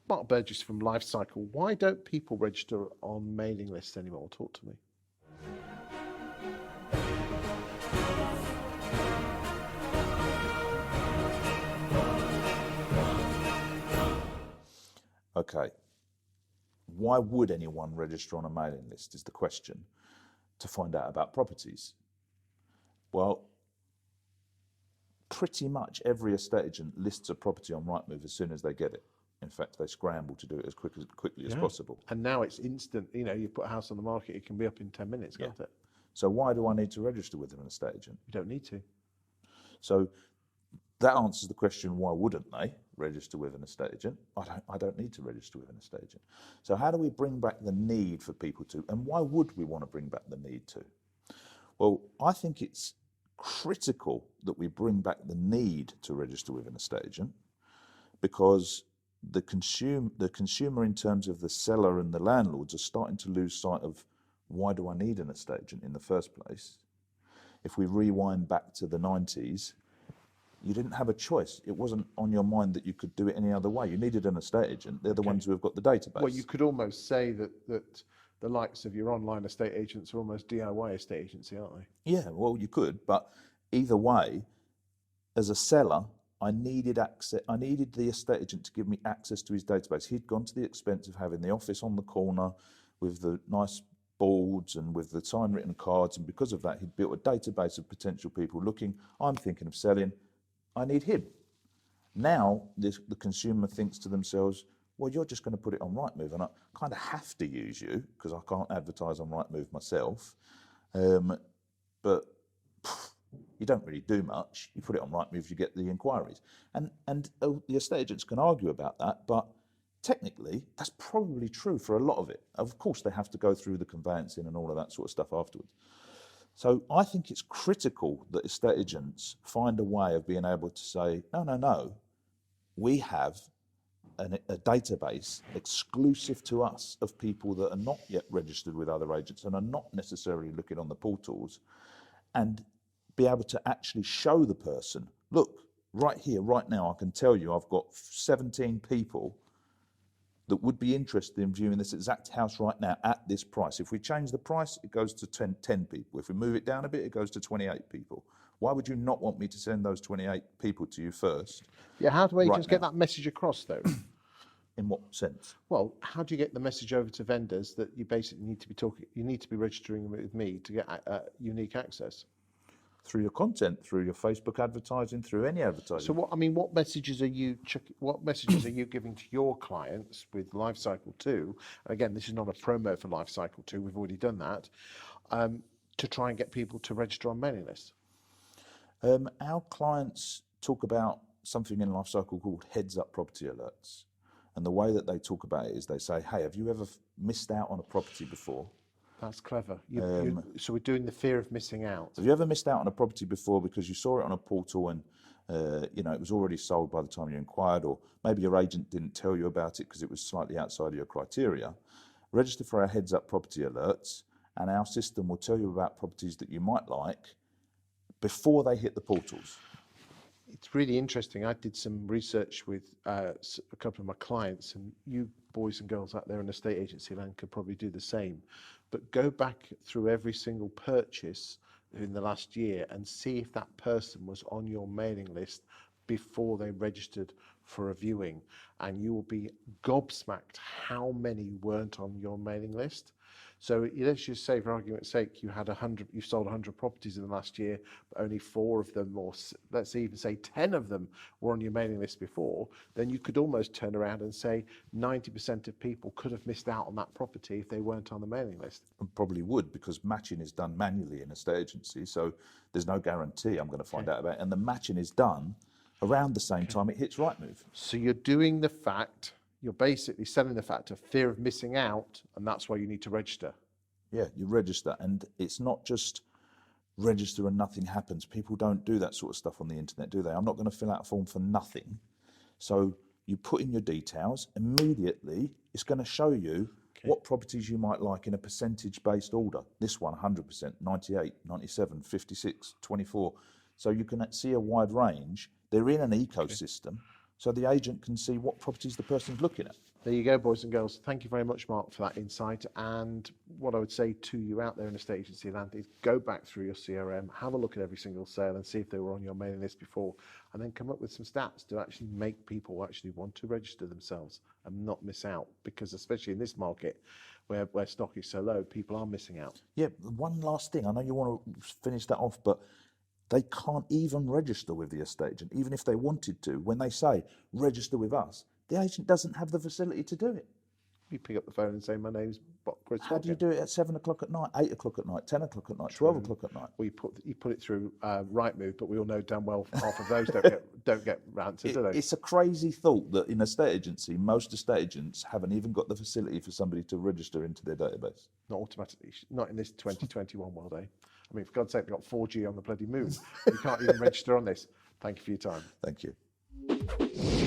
Mark Burgess from Lifecycle. Why don't people register on mailing lists anymore? Talk to me. Okay. Why would anyone register on a mailing list is the question, to find out about properties. Well, pretty much every estate agent lists a property on Rightmove as soon as they get it. In fact, they scramble to do it as quickly as possible. And now it's instant. You know, you put a house on the market, it can be up in 10 minutes, can't it? So why do I need to register with an estate agent? You don't need to. So that answers the question, why wouldn't they register with an estate agent? I don't need to register with an estate agent. So how do we bring back the need for people to, and why would we want to bring back the need to? Well, I think it's critical that we bring back the need to register with an estate agent, because the consumer in terms of the seller and the landlords are starting to lose sight of, why do I need an estate agent in the first place? If we rewind back to the 90s, you didn't have a choice. It wasn't on your mind that you could do it any other way. You needed an estate agent. They're the ones who have got the database. Well, you could almost say that the likes of your online estate agents are almost DIY estate agency, aren't they? Yeah, well, you could, but either way, as a seller, I needed access. I needed the estate agent to give me access to his database. He'd gone to the expense of having the office on the corner with the nice boards and with the time-written cards, and because of that, he'd built a database of potential people looking. I'm thinking of selling. I need him. Now, the consumer thinks to themselves, well, you're just going to put it on Rightmove, and I kind of have to use you because I can't advertise on Rightmove myself. But you don't really do much. You put it on Rightmove, you get the inquiries. And the estate agents can argue about that, but technically, that's probably true for a lot of it. Of course, they have to go through the conveyancing and all of that sort of stuff afterwards. So I think it's critical that estate agents find a way of being able to say, no, we have a database exclusive to us of people that are not yet registered with other agents and are not necessarily looking on the portals, and be able to actually show the person, look, right here, right now, I can tell you I've got 17 people that would be interested in viewing this exact house right now at this price. If we change the price, it goes to 10 people. If we move it down a bit, it goes to 28 people. Why would you not want me to send those 28 people to you first? Yeah, how do agents get that message across, though? In what sense? Well, how do you get the message over to vendors that you basically need to be you need to be registering with me to get unique access? Through your content, through your Facebook advertising, through any advertising. So what messages are you giving to your clients with Lifecycle 2? Again, this is not a promo for Lifecycle 2. We've already done that, to try and get people to register on mailing lists. Our clients talk about something in Lifecycle called heads-up property alerts, and the way that they talk about it is they say, "Hey, have you ever missed out on a property before?" That's clever. So we're doing the fear of missing out. Have you ever missed out on a property before because you saw it on a portal and it was already sold by the time you inquired, or maybe your agent didn't tell you about it because it was slightly outside of your criteria? Register for our heads-up property alerts, and our system will tell you about properties that you might like before they hit the portals. It's really interesting. I did some research with a couple of my clients, and you boys and girls out there in estate agency land could probably do the same. But go back through every single purchase in the last year and see if that person was on your mailing list before they registered for a viewing, and you will be gobsmacked how many weren't on your mailing list. So let's just say, for argument's sake, you sold 100 properties in the last year, but only 4 of them, or let's even say 10 of them, were on your mailing list before. Then you could almost turn around and say 90% of people could have missed out on that property if they weren't on the mailing list. And probably would, because matching is done manually in a estate agency, so there's no guarantee I'm going to find out about it. And the matching is done around the same time it hits Rightmove. So you're basically selling the fact of fear of missing out, and that's why you need to register. Yeah, you register, and it's not just register and nothing happens. People don't do that sort of stuff on the internet, do they? I'm not going to fill out a form for nothing. So you put in your details, immediately it's going to show you what properties you might like in a percentage-based order. This one, 100%, 98, 97, 56, 24. So you can see a wide range. They're in an ecosystem. so the agent can see what properties the person's looking at. There you go, boys and girls. Thank you very much, Mark, for that insight. And what I would say to you out there in estate agency land is go back through your CRM, have a look at every single sale and see if they were on your mailing list before, and then come up with some stats to actually make people actually want to register themselves and not miss out. Because especially in this market where stock is so low, people are missing out. Yeah, one last thing. I know you want to finish that off, but they can't even register with the estate agent, even if they wanted to. When they say, register with us, the agent doesn't have the facility to do it. You pick up the phone and say, my name's Chris. How do you do it at 7 o'clock at night, 8 o'clock at night, 10 o'clock at night, 12 o'clock at night? Well, you put it through Rightmove, but we all know damn well half of those don't get round to, do they? It's a crazy thought that in a estate agency, most estate agents haven't even got the facility for somebody to register into their database. Not automatically, not in this 2021 world, eh? I mean, for God's sake, we've got 4G on the bloody moon. You can't even register on this. Thank you for your time. Thank you.